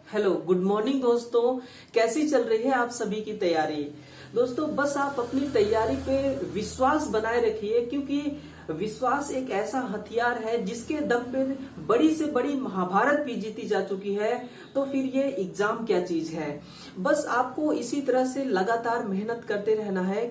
Hello, good morning दोस्तों। कैसी चल रही है आप सभी की तैयारी? दोस्तों बस आप अपनी तैयारी पे विश्वास बनाए रखिए, क्योंकि विश्वास एक ऐसा हथियार है जिसके दम पे बड़ी से बड़ी महाभारत भी जीती जा चुकी है। तो फिर ये एग्जाम क्या चीज है? बस आपको इसी तरह से लगातार मेहनत करते रहना है,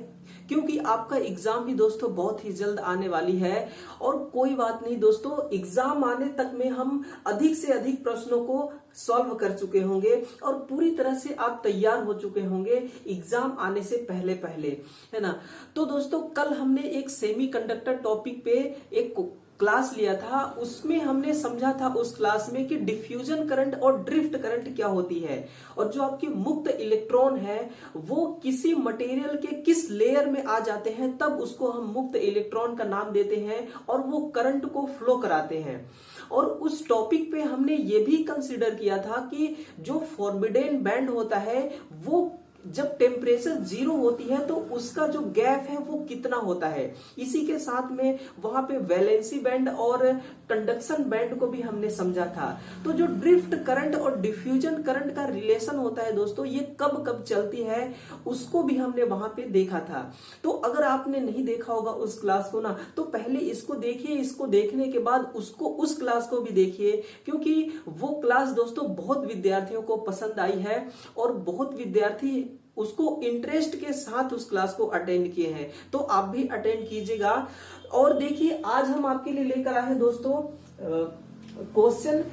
क्योंकि आपका एग्जाम भी दोस्तों बहुत ही जल्द आने वाली है। और कोई बात नहीं दोस्तों, एग्जाम आने तक में हम अधिक से अधिक प्रश्नों को सॉल्व कर चुके होंगे और पूरी तरह से आप तैयार हो चुके होंगे एग्जाम आने से पहले पहले, है ना। तो दोस्तों कल हमने एक सेमीकंडक्टर टॉपिक पे एक क्लास लिया था। उसमें हमने समझा था उस क्लास में कि डिफ्यूजन करंट और ड्रिफ्ट करंट क्या होती है, और जो आपके मुक्त इलेक्ट्रॉन है वो किसी मटेरियल के किस लेयर में आ जाते हैं तब उसको हम मुक्त इलेक्ट्रॉन का नाम देते हैं और वो करंट को फ्लो कराते हैं। और उस टॉपिक पे हमने ये भी कंसीडर किया था कि जो फॉरबिडेन बैंड होता है वो जब टेम्परेचर 0 होती है तो उसका जो गैप है वो कितना होता है। इसी के साथ में वहां पे वैलेंसी बैंड और कंडक्शन बैंड को भी हमने समझा था। तो जो ड्रिफ्ट करंट और डिफ्यूजन करंट का रिलेशन होता है दोस्तों, ये कब कब चलती है उसको भी हमने वहां पे देखा था। तो अगर आपने नहीं देखा होगा उस क्लास को ना, तो पहले इसको देखिए, इसको देखने के बाद उसको उस क्लास को भी देखिए, क्योंकि वो क्लास दोस्तों बहुत विद्यार्थियों को पसंद आई है और बहुत विद्यार्थी उसको इंटरेस्ट के साथ उस क्लास को अटेंड किए हैं। तो आप भी अटेंड कीजिएगा। और देखिए आज हम आपके लिए लेकर आए हैं दोस्तों क्वेश्चन।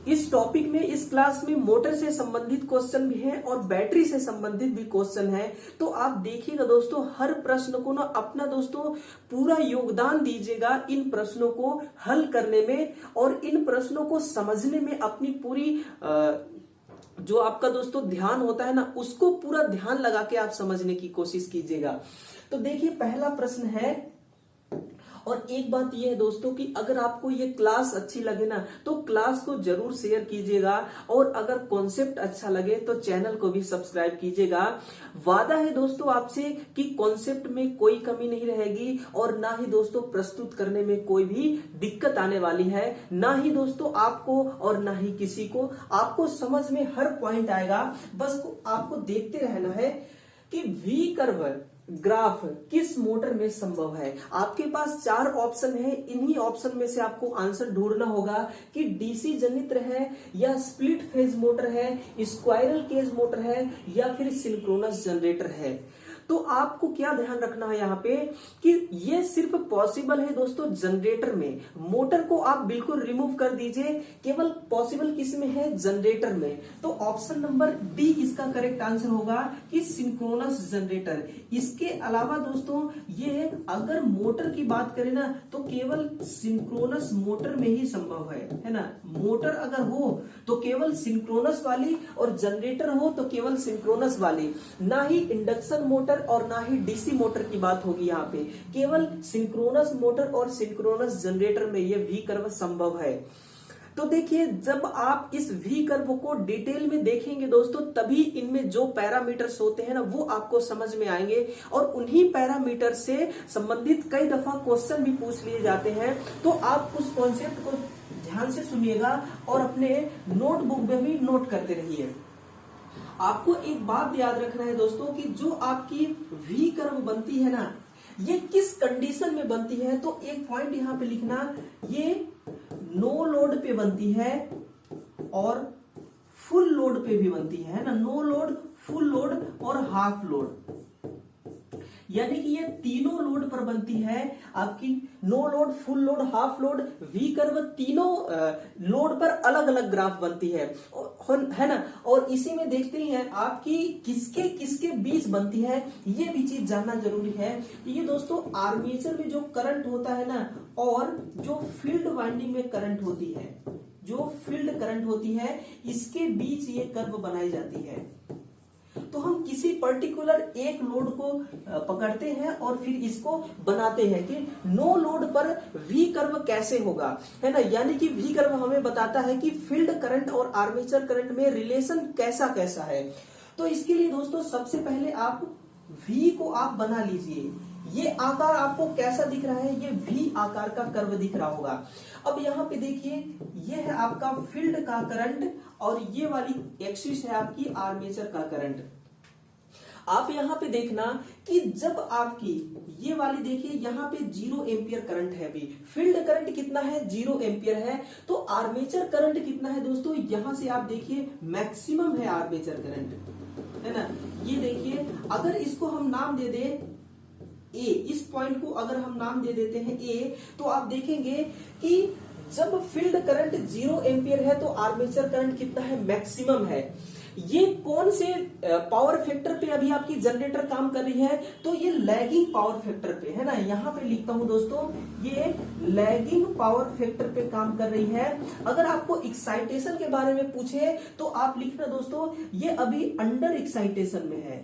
इस टॉपिक में, इस क्लास में मोटर से संबंधित क्वेश्चन भी हैं और बैटरी से संबंधित भी क्वेश्चन है। तो आप देखिएगा दोस्तों, हर प्रश्न को ना अपना दोस्तों पूरा योगदान दीजिएगा इन प्रश्नों को हल करने में और इन प्रश्नों को समझने में अपनी पूरी जो आपका दोस्तों ध्यान होता है ना, उसको पूरा ध्यान लगा के आप समझने की कोशिश कीजिएगा। तो देखिए पहला प्रश्न है, और एक बात यह है दोस्तों कि अगर आपको ये क्लास अच्छी लगे ना तो क्लास को जरूर शेयर कीजिएगा, और अगर कॉन्सेप्ट अच्छा लगे तो चैनल को भी सब्सक्राइब कीजिएगा। वादा है दोस्तों आपसे कि कॉन्सेप्ट में कोई कमी नहीं रहेगी और ना ही दोस्तों प्रस्तुत करने में कोई भी दिक्कत आने वाली है, ना ही दोस्तों आपको और ना ही किसी को। आपको समझ में हर पॉइंट आएगा। बस आपको देखते रहना है कि वी कर्व ग्राफ किस मोटर में संभव है। आपके पास 4 ऑप्शन है, इन्हीं ऑप्शन में से आपको आंसर ढूंढना होगा कि डीसी जनित्र है या स्प्लिट फेज मोटर है, स्क्वायरल केज मोटर है या फिर सिंक्रोनस जनरेटर है। तो आपको क्या ध्यान रखना है यहाँ पे कि ये सिर्फ पॉसिबल है दोस्तों जनरेटर में। मोटर को आप बिल्कुल रिमूव कर दीजिए, केवल पॉसिबल किस में है? जनरेटर में। तो ऑप्शन नंबर डी इसका करेक्ट आंसर होगा कि सिंक्रोनस जनरेटर। इसके अलावा दोस्तों ये अगर मोटर की बात करें ना तो केवल सिंक्रोनस मोटर में ही संभव है ना। मोटर अगर हो तो केवल सिंक्रोनस वाली और जनरेटर हो तो केवल सिंक्रोनस वाली, ना ही इंडक्शन मोटर और ना ही डीसी मोटर की बात होगी। यहाँ पे केवल सिंक्रोनस मोटर और सिंक्रोनस जनरेटर में ये वी कर्व संभव है। तो देखिए जब आप इस वी कर्व को डिटेल में देखेंगे दोस्तों, तभी इनमें जो पैरामीटर्स होते हैं ना वो आपको समझ में आएंगे, और उन्हीं पैरामीटर से संबंधित कई दफा क्वेश्चन भी पूछ लिए जाते हैं। तो आप उस कॉन्सेप्ट को ध्यान से सुनिएगा और अपने नोटबुक में भी नोट करते रहिए। आपको एक बात याद रखना है दोस्तों कि जो आपकी वी कर्व बनती है ना, ये किस कंडीशन में बनती है। तो एक पॉइंट यहाँ पे लिखना, ये नो लोड पे बनती है और फुल लोड पे भी बनती है ना। नो लोड, फुल लोड और हाफ लोड, यानी कि ये तीनों लोड पर बनती है आपकी। No load, full load, half load, V curve, तीनों लोड पर अलग अलग ग्राफ बनती है ना। और इसी में देखते हैं आपकी किसके किसके बीच बनती है, ये भी चीज जानना जरूरी है। ये दोस्तों आर्मेचर में जो करंट होता है ना और जो फील्ड वाइंडिंग में करंट होती है, जो फील्ड करंट होती है, इसके बीच ये कर्व बनाई जाती है। तो हम किसी पर्टिकुलर एक लोड को पकड़ते हैं और फिर इसको बनाते हैं कि नो लोड पर वी कर्व कैसे होगा, है ना। यानी कि वी कर्व हमें बताता है कि फील्ड करंट और आर्मेचर करंट में रिलेशन कैसा कैसा है। तो इसके लिए दोस्तों सबसे पहले आप वी को आप बना लीजिए ये आकार आपको कैसा दिख रहा है, ये वी आकार का कर्व दिख रहा होगा। अब यहाँ पे देखिए, ये है आपका फील्ड का करंट और ये वाली एक्सिस है आपकी आर्मेचर का करंट। आप यहाँ पे देखना कि जब आपकी ये वाली देखिए यहाँ पे 0 एम्पियर करंट है, अभी फील्ड करंट कितना है 0 एम्पियर है, तो आर्मेचर करंट कितना है दोस्तों, यहां से आप देखिए मैक्सिमम है आर्मेचर करंट, है ना। ये देखिए अगर इसको हम नाम दे दे ए, इस पॉइंट को अगर हम नाम दे देते हैं ए, तो आप देखेंगे कि जब फील्ड करंट 0 एम्पियर है तो आर्मेचर करंट कितना है, मैक्सिमम है। ये कौन से पावर फैक्टर पे अभी आपकी जनरेटर काम कर रही है, तो ये लैगिंग पावर फैक्टर पे है ना। यहां पे लिखता हूं दोस्तों, ये लैगिंग पावर फैक्टर पे काम कर रही है। अगर आपको एक्साइटेशन के बारे में पूछे तो आप लिखना दोस्तों, ये अभी अंडर एक्साइटेशन में है।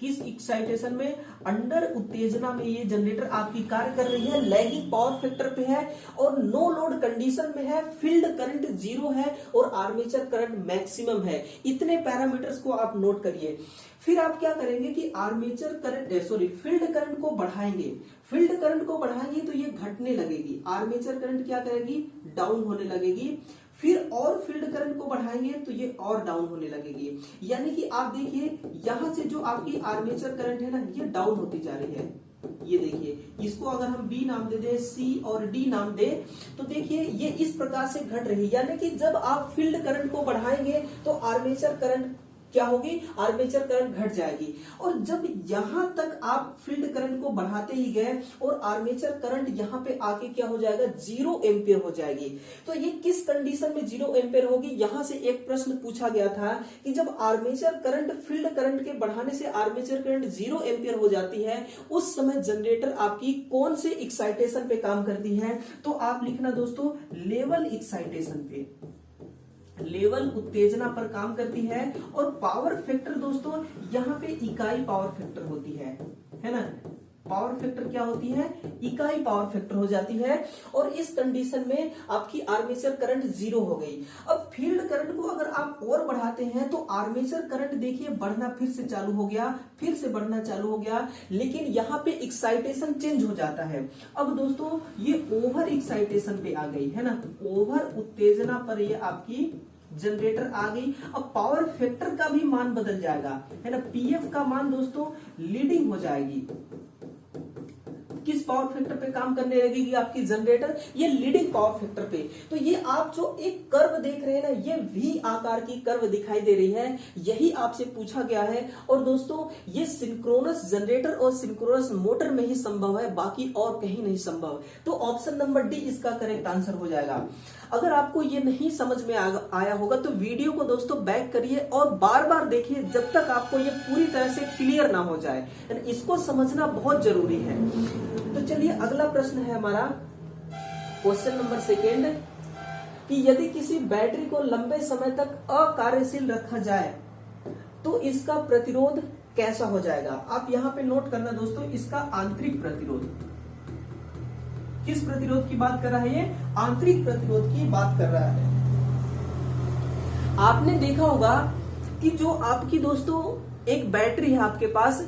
किस एक्साइटेशन में, अंडर उत्तेजना में ये जनरेटर आपकी कार्य कर रही है, लैगिंग पावर फैक्टर पे है और नो लोड कंडीशन में है, फील्ड करंट 0 है और आर्मेचर करंट मैक्सिमम है। इतने पैरामीटर्स को आप नोट करिए। फिर आप क्या करेंगे कि आर्मेचर करंट फील्ड करंट को बढ़ाएंगे। फील्ड करंट को बढ़ाएंगे तो ये घटने लगेगी, आर्मेचर करंट क्या करेगी, डाउन होने लगेगी। फिर और फील्ड करंट को बढ़ाएंगे तो ये और डाउन होने लगेगी। यानी कि आप देखिए यहां से जो आपकी आर्मेचर करंट है ना, ये डाउन होती जा रही है। ये देखिए, इसको अगर हम बी नाम दे दे, सी और डी नाम दे, तो देखिए ये इस प्रकार से घट रही है। यानी कि जब आप फील्ड करंट को बढ़ाएंगे तो आर्मेचर करंट क्या होगी, आर्मेचर करंट घट जाएगी। और जब यहां तक आप फील्ड करंट को बढ़ाते ही गए और आर्मेचर करंट यहां पे आके क्या हो जाएगा, 0 एम्पियर हो जाएगी। तो ये किस कंडीशन में 0 एम्पियर होगी, यहां से एक प्रश्न पूछा गया था कि जब आर्मेचर करंट फील्ड करंट के बढ़ाने से आर्मेचर करंट 0 एम्पियर हो जाती है, उस समय जनरेटर आपकी कौन से एक्साइटेशन पे काम करती है। तो आप लिखना दोस्तों, लेवल एक्साइटेशन पे, लेवल उत्तेजना पर काम करती है। और पावर फैक्टर दोस्तों यहाँ पे इकाई पावर फैक्टर होती है ना। पावर फैक्टर क्या होती है, इकाई पावर फैक्टर हो जाती है। और इस कंडीशन में आपकी आर्मेचर करंट 0 हो गई। अब फील्ड करंट को अगर आप और बढ़ाते हैं तो आर्मेचर करंट देखिए बढ़ना फिर से चालू हो गया, फिर से बढ़ना चालू हो गया, लेकिन यहाँ पे एक्साइटेशन चेंज हो जाता है। अब दोस्तों ये ओवर एक्साइटेशन पे आ गई है ना, ओवर उत्तेजना पर ये आपकी जनरेटर आ गई। अब पावर फैक्टर का भी मान बदल जाएगा, है ना। पीएफ का मान दोस्तों लीडिंग हो जाएगी। किस पावर फैक्टर पे काम करने लगेगी आपकी जनरेटर, ये लीडिंग पावर फैक्टर पे। तो ये आप जो एक कर्व देख रहे हैं ना, ये वी आकार की कर्व दिखाई दे रही है, यही आपसे पूछा गया है। और दोस्तों ये सिंक्रोनस जनरेटर और सिंक्रोनस मोटर में ही संभव है, बाकी और कहीं नहीं संभव। तो ऑप्शन नंबर डी इसका करेक्ट आंसर हो जाएगा। अगर आपको ये नहीं समझ में आया होगा तो वीडियो को दोस्तों बैक करिए और बार बार देखिए जब तक आपको ये पूरी तरह से क्लियर ना हो जाए। इसको समझना बहुत जरूरी है। तो चलिए अगला प्रश्न है हमारा, क्वेश्चन नंबर 2 कि यदि किसी बैटरी को लंबे समय तक अकार्यशील रखा जाए तो इसका प्रतिरोध कैसा हो जाएगा। आप यहां पे नोट करना दोस्तों, इसका आंतरिक प्रतिरोध। किस प्रतिरोध की बात कर रहा है ये, आंतरिक प्रतिरोध की बात कर रहा है। आपने देखा होगा कि जो आपकी दोस्तों एक बैटरी है आपके पास,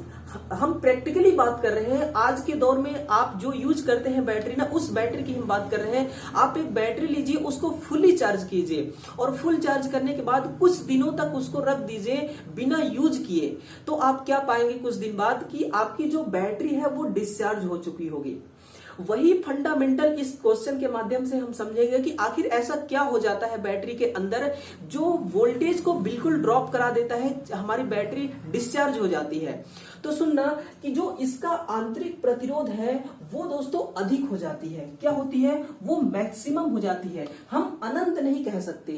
हम प्रैक्टिकली बात कर रहे हैं। आज के दौर में आप जो यूज करते हैं बैटरी ना, उस बैटरी की हम बात कर रहे हैं। आप एक बैटरी लीजिए, उसको फुली चार्ज कीजिए और फुल चार्ज करने के बाद कुछ दिनों तक उसको रख दीजिए बिना यूज किए, तो आप क्या पाएंगे कुछ दिन बाद कि आपकी जो बैटरी है वो डिस्चार्ज हो चुकी होगी। वही फंडामेंटल इस क्वेश्चन के माध्यम से हम समझेंगे कि आखिर ऐसा क्या हो जाता है बैटरी के अंदर जो वोल्टेज को बिल्कुल ड्रॉप करा देता है, हमारी बैटरी डिस्चार्ज हो जाती है। तो सुनना कि जो इसका आंतरिक प्रतिरोध है वो दोस्तों अधिक हो जाती है। क्या होती है, वो मैक्सिमम हो जाती है। हम अनंत नहीं कह सकते।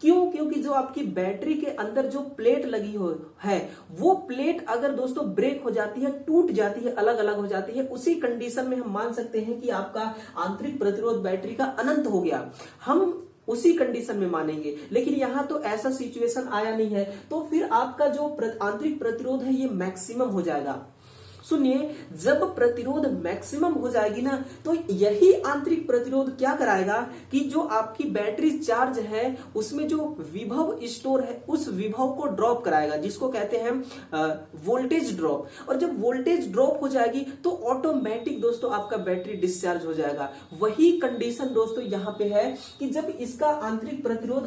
क्यों, क्योंकि जो आपकी बैटरी के अंदर जो प्लेट लगी हो है, वो प्लेट अगर दोस्तों ब्रेक हो जाती है, टूट जाती है, अलग अलग हो जाती है, उसी कंडीशन में हम मान सकते हैं कि आपका आंतरिक प्रतिरोध बैटरी का अनंत हो गया। हम उसी कंडीशन में मानेंगे, लेकिन यहां तो ऐसा सिचुएशन आया नहीं है, तो फिर आपका जो आंतरिक प्रतिरोध है ये मैक्सिमम हो जाएगा। सुनिए, जब प्रतिरोध मैक्सिमम हो जाएगी ना, तो यही आंतरिक प्रतिरोध क्या कराएगा कि जो आपकी बैटरी चार्ज है उसमें जो विभव स्टोर है उस विभव को ड्रॉप कराएगा, जिसको कहते हैं वोल्टेज ड्रॉप। और जब वोल्टेज ड्रॉप हो जाएगी तो ऑटोमेटिक दोस्तों आपका बैटरी डिस्चार्ज हो जाएगा। वही कंडीशन दोस्तों यहाँ पे है कि जब इसका आंतरिक प्रतिरोध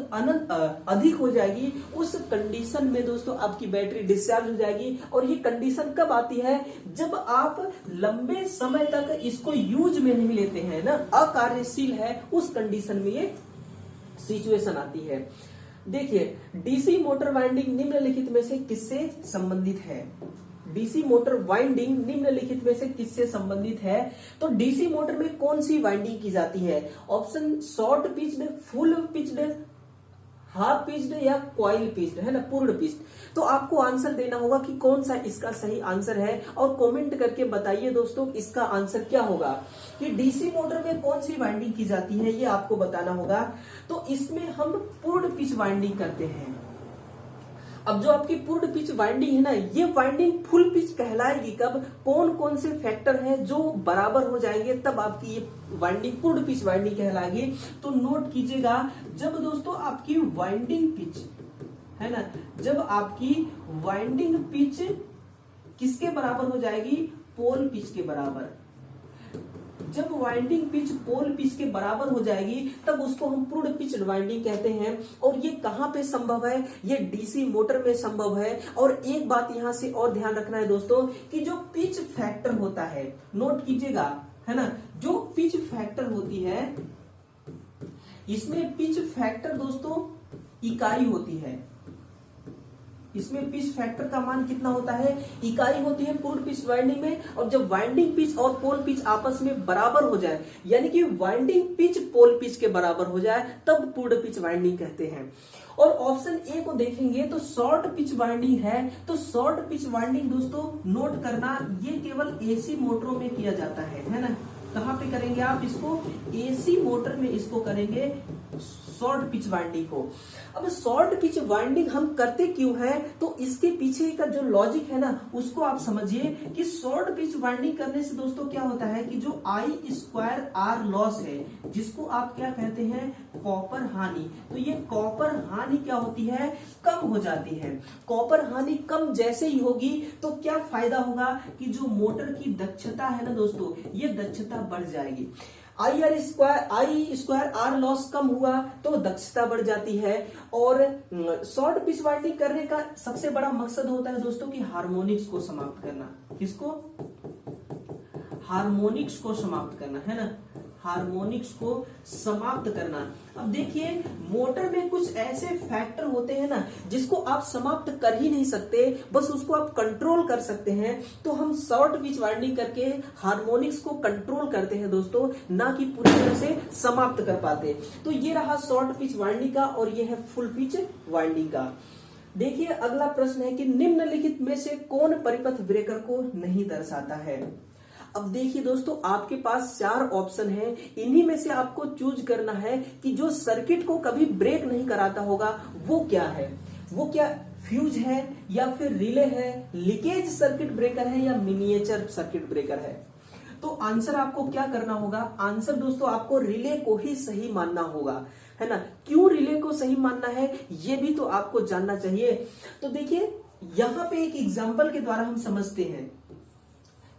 अधिक हो जाएगी, उस कंडीशन में दोस्तों आपकी बैटरी डिस्चार्ज हो जाएगी। और ये कंडीशन कब आती है? जब आप लंबे समय तक इसको यूज में नहीं लेते हैं ना, अकार्यशील है, उस कंडीशन में ये सिचुएशन आती है। देखिए, डीसी मोटर वाइंडिंग निम्नलिखित में से किससे संबंधित है? डीसी मोटर वाइंडिंग निम्नलिखित में से किससे संबंधित है? तो डीसी मोटर में कौन सी वाइंडिंग की जाती है? Option short pitched, full pitched, half pitched या कॉइल पिच्ड, है ना, पूर्ण पिच्ड। तो आपको आंसर देना होगा कि कौन सा इसका सही आंसर है, और कमेंट करके बताइए दोस्तों इसका आंसर क्या होगा। कि डीसी मोटर में कौन सी वाइंडिंग की जाती है ये आपको बताना होगा। तो इसमें हम पूर्ण पिच वाइंडिंग करते हैं। अब जो आपकी पूर्ण पिच वाइंडिंग है ना, ये वाइंडिंग फुल पिच कहलाएगी कब? कौन कौन से फैक्टर हैं जो बराबर हो जाएंगे तब आपकी ये वाइंडिंग पूर्ण पिच वाइंडिंग कहलाएगी। तो नोट कीजिएगा, जब दोस्तों आपकी वाइंडिंग पिच है ना, जब आपकी वाइंडिंग पिच किसके बराबर हो जाएगी? पोल पिच के बराबर। जब वाइंडिंग पिच पोल पिच के बराबर हो जाएगी तब उसको हम पूर्ण पिच वाइंडिंग कहते हैं। और ये कहां पे संभव है? ये डीसी मोटर में संभव है। और एक बात यहां से और ध्यान रखना है दोस्तों कि जो पिच फैक्टर होता है, नोट कीजिएगा, है ना, जो पिच फैक्टर होती है, इसमें पिच फैक्टर दोस्तों इकाई होती है। इसमें पिच फैक्टर का मान कितना होता है? इकाई होती है पूर्ण पिच वाइंडिंग में। और जब वाइंडिंग पिच और पोल पिच आपस में बराबर हो जाए, यानी कि वाइंडिंग पिच पोल पिच के बराबर हो जाए, तब पूर्ण पिच वाइंडिंग कहते हैं। और ऑप्शन ए को देखेंगे तो शॉर्ट पिच वाइंडिंग है। तो शॉर्ट पिच वाइंडिंग दोस्तों नोट करना, ये केवल एसी मोटरों में किया जाता है ना। कहां पे करेंगे आप इसको? एसी मोटर में इसको करेंगे शॉर्ट पिच वाइंडिंग को। अब शॉर्ट पिच वाइंडिंग हम करते क्यों है? तो इसके पीछे का जो लॉजिक है ना, उसको आप समझिए कि शॉर्ट पिच वाइंडिंग करने से दोस्तों क्या होता है कि जो I2R लॉस है, जिसको आप क्या कहते हैं? कॉपर हानि। तो ये कॉपर हानि क्या होती है? कम हो जाती है। कॉपर हानि कम जैसे ही होगी तो क्या फायदा होगा कि जो मोटर की दक्षता है ना दोस्तों, ये दक्षता बढ़ जाएगी। I2R लॉस कम हुआ तो दक्षता बढ़ जाती है। और शॉर्ट पिच वाइंडिंग करने का सबसे बड़ा मकसद होता है दोस्तों कि हार्मोनिक्स को समाप्त करना। किसको? हार्मोनिक्स को समाप्त करना, है ना, हार्मोनिक्स को समाप्त करना। अब देखिए, मोटर में कुछ ऐसे फैक्टर होते हैं ना जिसको आप समाप्त कर ही नहीं सकते, बस उसको आप कंट्रोल कर सकते हैं। तो हम शॉर्ट पिच वाइंडिंग करके हार्मोनिक्स को कंट्रोल करते हैं दोस्तों, ना कि पूरी तरह से समाप्त कर पाते। तो ये रहा शॉर्ट पिच वाइंडिंग का, और ये है फुल पिच वाइंडिंग का। देखिए, अगला प्रश्न है कि निम्नलिखित में से कौन परिपथ ब्रेकर को नहीं दर्शाता है? अब देखिए दोस्तों, आपके पास 4 ऑप्शन है, इन्हीं में से आपको चूज करना है कि जो सर्किट को कभी ब्रेक नहीं कराता होगा वो क्या है। वो क्या फ्यूज है, या फिर रिले है, लीकेज सर्किट ब्रेकर है, या मिनिएचर सर्किट ब्रेकर है? तो आंसर आपको क्या करना होगा? आंसर दोस्तों आपको रिले को ही सही मानना होगा, है ना। क्यों रिले को सही मानना है ये भी तो आपको जानना चाहिए। तो देखिए, यहां पे एक एग्जाम्पल के द्वारा हम समझते हैं।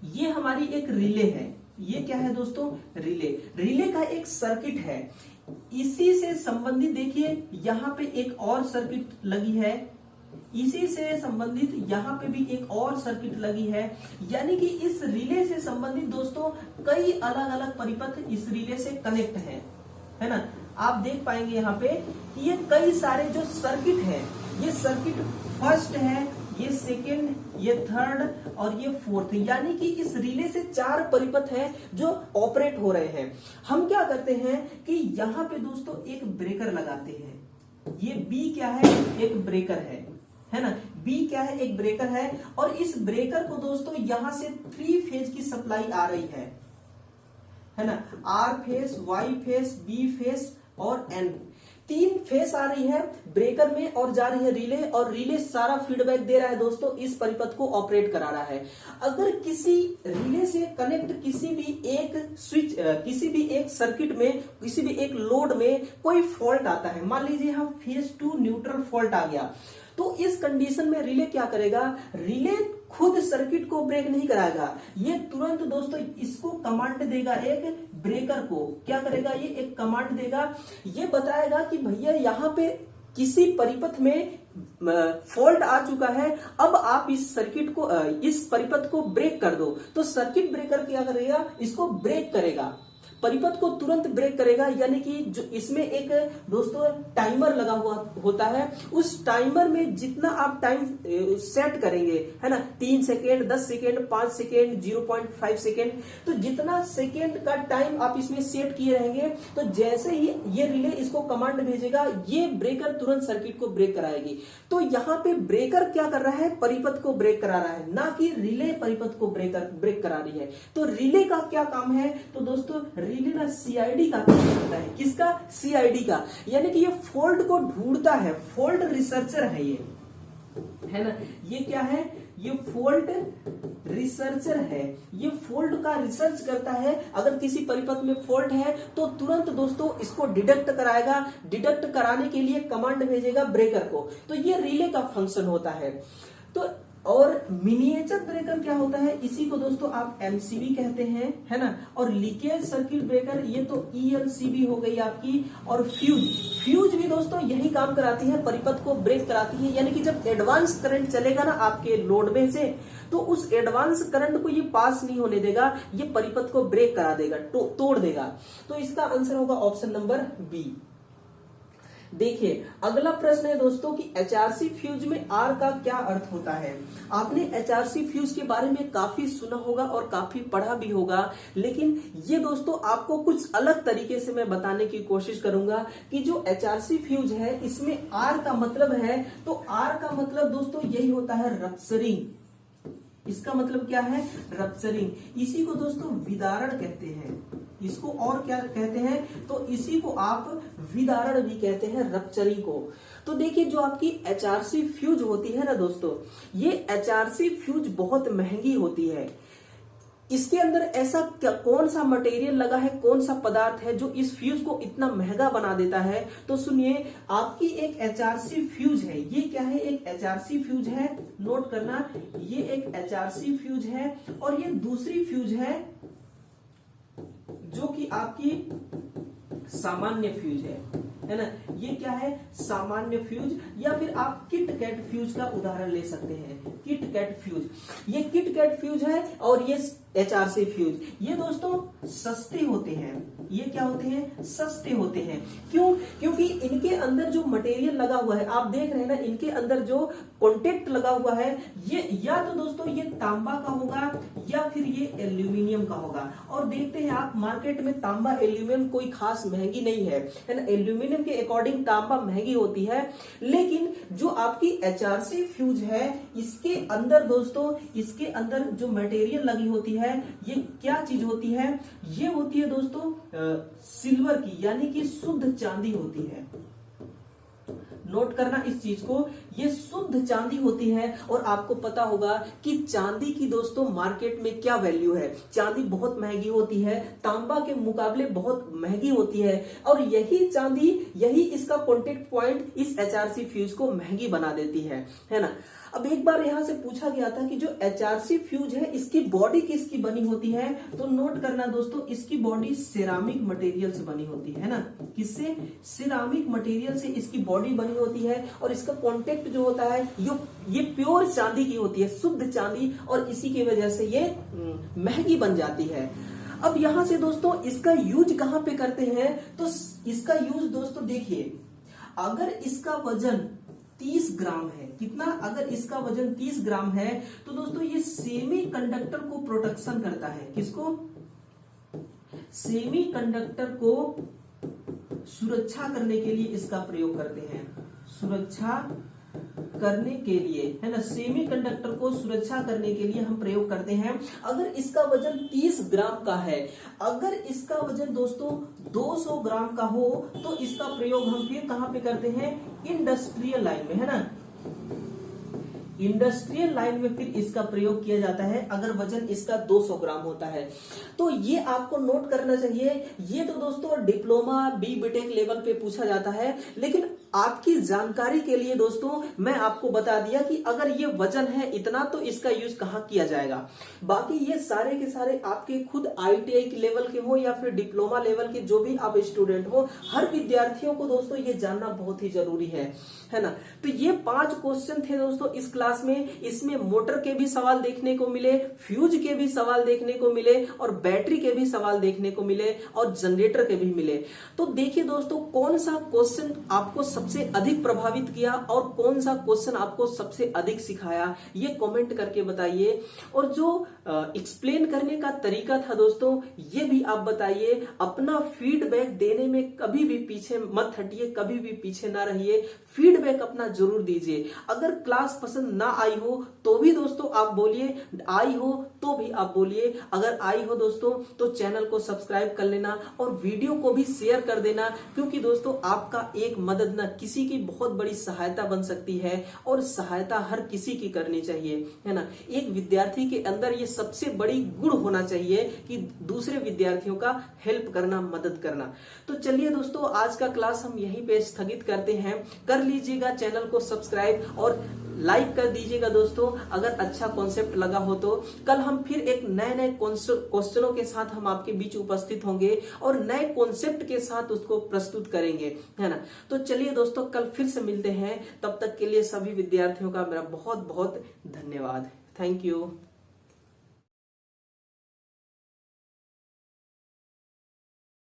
ये हमारी एक रिले है। ये क्या है दोस्तों? रिले। रिले का एक सर्किट है, इसी से संबंधित देखिए यहां पे एक और सर्किट लगी है, इसी से संबंधित यहां पे भी एक और सर्किट लगी है। यानी कि इस रिले से संबंधित दोस्तों कई अलग अलग परिपथ इस रिले से कनेक्ट है ना। आप देख पाएंगे यहाँ पे कि ये कई सारे जो सर्किट है, ये सर्किट फर्स्ट है, ये सेकेंड, ये थर्ड और ये फोर्थ, यानी कि इस रिले से 4 परिपथ हैं जो ऑपरेट हो रहे हैं। हम क्या करते हैं कि यहाँ पे दोस्तों एक ब्रेकर लगाते हैं। ये बी क्या है? एक ब्रेकर है ना। बी क्या है? एक ब्रेकर है। और इस ब्रेकर को दोस्तों यहां से 3 फेज की सप्लाई आ रही है ना, R phase, Y phase, B phase और एन। 3 फेस आ रही है ब्रेकर में और जा रही है रिले, और रिले सारा फीडबैक दे रहा है दोस्तों, इस परिपथ को ऑपरेट करा रहा है। अगर किसी रिले से कनेक्ट किसी भी एक स्विच, किसी भी एक सर्किट में, किसी भी एक लोड में कोई फॉल्ट आता है, मान लीजिए हम फेज 2 न्यूट्रल फॉल्ट आ गया, तो इस कंडीशन में रिले क्या करेगा, रिले खुद सर्किट को ब्रेक नहीं कराएगा, ये तुरंत दोस्तों इसको कमांड देगा, एक ब्रेकर को क्या करेगा, ये एक कमांड देगा, ये बताएगा कि भैया यहाँ पे किसी परिपथ में फॉल्ट आ चुका है, अब आप इस सर्किट को, इस परिपथ को ब्रेक कर दो। तो सर्किट ब्रेकर क्या करेगा, इसको ब्रेक करेगा, परिपथ को तुरंत ब्रेक करेगा। यानी कि जो इसमें एक दोस्तों टाइमर लगा हुआ होता है, उस टाइमर में जितना आप टाइम सेट करेंगे, है ना, 3 सेकेंड, 10 सेकेंड, 5 सेकेंड, 0.5 सेकेंड, तो जितना सेकेंड का टाइम आप इसमें सेट किए रहेंगे, तो जैसे ही ये रिले इसको कमांड भेजेगा, ये ब्रेकर तुरंत सर्किट को ब्रेक कराएगी। तो यहाँ पे ब्रेकर क्या कर रहा है, परिपथ को ब्रेक करा रहा है, ना कि रिले परिपथ को ब्रेक करा रही है। तो रिले का क्या काम है, तो दोस्तों रिले ना सीआईडी का काम करता है। किसका, सीआईडी का, यानी कि ये फॉल्ट को ढूंढता है, फॉल्ट रिसर्चर है ये, है ना, ये क्या है, ये फॉल्ट रिसर्चर है, ये फॉल्ट का रिसर्च करता है। अगर किसी परिपथ में फॉल्ट है तो तुरंत दोस्तों इसको डिटेक्ट कराएगा, डिटेक्ट कराने के लिए कमांड भेजेगा ब्रेकर को। तो ये रिले का फंक्शन होता है। तो और मिनिएचर ब्रेकर क्या होता है, इसी को दोस्तों आप एमसीबी कहते हैं, है ना, और लीकेज सर्किट ब्रेकर ये तो ईएलसीबी हो गई आपकी। और फ्यूज भी दोस्तों यही काम कराती है, परिपथ को ब्रेक कराती है। यानी कि जब एडवांस करंट चलेगा ना आपके लोड में से, तो उस एडवांस करंट को ये पास नहीं होने देगा, ये परिपथ को ब्रेक करा देगा, तोड़ देगा। तो इसका आंसर होगा ऑप्शन नंबर बी। देखिए अगला प्रश्न है दोस्तों कि एचआरसी फ्यूज में आर का क्या अर्थ होता है। आपने एचआरसी फ्यूज के बारे में काफी सुना होगा और काफी पढ़ा भी होगा, लेकिन ये दोस्तों आपको कुछ अलग तरीके से मैं बताने की कोशिश करूंगा कि जो एचआरसी फ्यूज है इसमें आर का मतलब है, तो आर का मतलब दोस्तों यही होता है रप्चरिंग। इसका मतलब क्या है, रप्चरिंग। इसी को दोस्तों विदारण कहते हैं, इसको और क्या कहते हैं, तो इसी को आप विदारण भी कहते हैं, रप्चरिंग को। तो देखिए जो आपकी एचआरसी फ्यूज होती है ना दोस्तों, ये एचआरसी फ्यूज बहुत महंगी होती है। इसके अंदर ऐसा क्या, कौन सा मटेरियल लगा है, कौन सा पदार्थ है जो इस फ्यूज को इतना महंगा बना देता है। तो सुनिए, आपकी एक एचआरसी फ्यूज है, ये क्या है, एक एचआरसी फ्यूज है, नोट करना, ये एक एचआरसी फ्यूज है, और ये दूसरी फ्यूज है जो कि आपकी सामान्य फ्यूज है ना। ये क्या है, सामान्य फ्यूज, या फिर आप किट कैट फ्यूज का उदाहरण ले सकते हैं, किट कैट फ्यूज। ये किट कैट फ्यूज है और ये एचआरसी फ्यूज, ये दोस्तों सस्ते होते हैं। ये क्या होते हैं, सस्ते होते हैं। क्यों, क्योंकि इनके अंदर जो मटेरियल लगा हुआ है, आप देख रहे हैं ना, इनके अंदर जो कॉन्टेक्ट लगा हुआ है, ये या तो दोस्तों ये तांबा का होगा या फिर ये एल्यूमिनियम का होगा। और देखते हैं आप मार्केट में तांबा एल्यूमिनियम कोई खास महंगी नहीं है ना, एल्यूमिनियम के अकॉर्डिंग तांबा महंगी होती है। लेकिन जो आपकी एचआरसी फ्यूज है, इसके अंदर दोस्तों, इसके अंदर जो मटेरियल लगी होती है, ये क्या चीज होती है, ये होती है दोस्तों सिल्वर की, यानी कि शुद्ध चांदी होती है। नोट करना इस चीज को, ये शुद्ध चांदी होती है। और आपको पता होगा कि चांदी की दोस्तों मार्केट में क्या वैल्यू है, चांदी बहुत महंगी होती है, तांबा के मुकाबले बहुत महंगी होती है। और यही चांदी, यही इसका कॉन्टेक्ट पॉइंट इस एचआरसी फ्यूज को महंगी बना देती है ना। अब एक बार यहां से पूछा गया था कि जो एचआरसी फ्यूज है इसकी बॉडी किसकी बनी होती है, तो नोट करना दोस्तों, इसकी बॉडी सिरामिक मटेरियल से बनी होती है ना। किससे, सिरामिक मटेरियल से इसकी बॉडी बनी होती है। और इसका कॉन्टेक्ट जो होता है ये प्योर चांदी की होती है, शुद्ध चांदी, और इसी की वजह से ये महंगी बन जाती है। अब यहां से दोस्तों इसका यूज कहां पे करते हैं, तो इसका यूज दोस्तों देखिए, अगर इसका वजन 30 ग्राम है, कितना, अगर इसका वजन 30 ग्राम है, तो दोस्तों ये सेमी कंडक्टर को प्रोटेक्शन करता है। किसको, सेमी कंडक्टर को सुरक्षा करने के लिए इसका प्रयोग करते हैं, सुरक्षा करने के लिए, है ना, सेमीकंडक्टर को सुरक्षा करने के लिए हम प्रयोग करते हैं। अगर इसका वजन 30 ग्राम का है, अगर इसका वजन दोस्तों 200 ग्राम का हो तो इसका प्रयोग हम फिर कहां पे करते हैं, इंडस्ट्रियल लाइन में, है ना, इंडस्ट्रियल लाइन में फिर इसका प्रयोग किया जाता है अगर वजन इसका 200 ग्राम होता है। तो ये आपको नोट करना चाहिए। ये तो दोस्तों डिप्लोमा बीटेक लेवल पे पूछा जाता है, लेकिन आपकी जानकारी के लिए दोस्तों मैं आपको बता दिया कि अगर ये वजन है इतना तो इसका यूज कहाँ किया जाएगा। बाकी ये सारे के सारे आपके खुद ITI के लेवल के हो या फिर डिप्लोमा लेवल के जो भी आप स्टूडेंट हो, हर विद्यार्थियों को दोस्तों ये जानना बहुत ही जरूरी है ना। तो ये 5 क्वेश्चन थे दोस्तों इस क्लास में। इसमें मोटर के भी सवाल देखने को मिले, फ्यूज के भी सवाल देखने को मिले, और बैटरी के भी सवाल देखने को मिले, और जनरेटर के भी मिले। तो देखिए दोस्तों, कौन सा क्वेश्चन आपको सबसे अधिक प्रभावित किया और कौन सा क्वेश्चन आपको सबसे अधिक सिखाया, ये कमेंट करके बताइए। और जो एक्सप्लेन करने का तरीका था दोस्तों, ये भी आप बताइए। अपना फीडबैक देने में कभी भी पीछे मत हटिए, कभी भी पीछे ना रहिए, फीडबैक अपना जरूर दीजिए। अगर क्लास पसंद ना आई हो तो भी दोस्तों आप बोलिए, आई हो तो भी आप बोलिए। अगर आई हो दोस्तों तो चैनल को सब्सक्राइब कर लेना और वीडियो को भी शेयर कर देना, क्योंकि दोस्तों आपका एक मदद ना किसी की बहुत बड़ी सहायता बन सकती है, और सहायता हर किसी की करनी चाहिए, है ना। एक विद्यार्थी के अंदर ये सबसे बड़ी गुण होना चाहिए कि दूसरे विद्यार्थियों का हेल्प करना, मदद करना। तो चलिए दोस्तों, आज का क्लास हम यहीं पे स्थगित करते हैं। कर लीजिएगा चैनल को सब्सक्राइब और लाइक कर दीजिएगा दोस्तों, अगर अच्छा कॉन्सेप्ट लगा हो तो। कल हम फिर एक नए क्वेश्चनों के साथ हम आपके बीच उपस्थित होंगे और नए कॉन्सेप्ट के साथ उसको प्रस्तुत करेंगे, है ना। तो चलिए दोस्तों, कल फिर से मिलते हैं। तब तक के लिए सभी विद्यार्थियों का मेरा बहुत बहुत धन्यवाद। Thank you.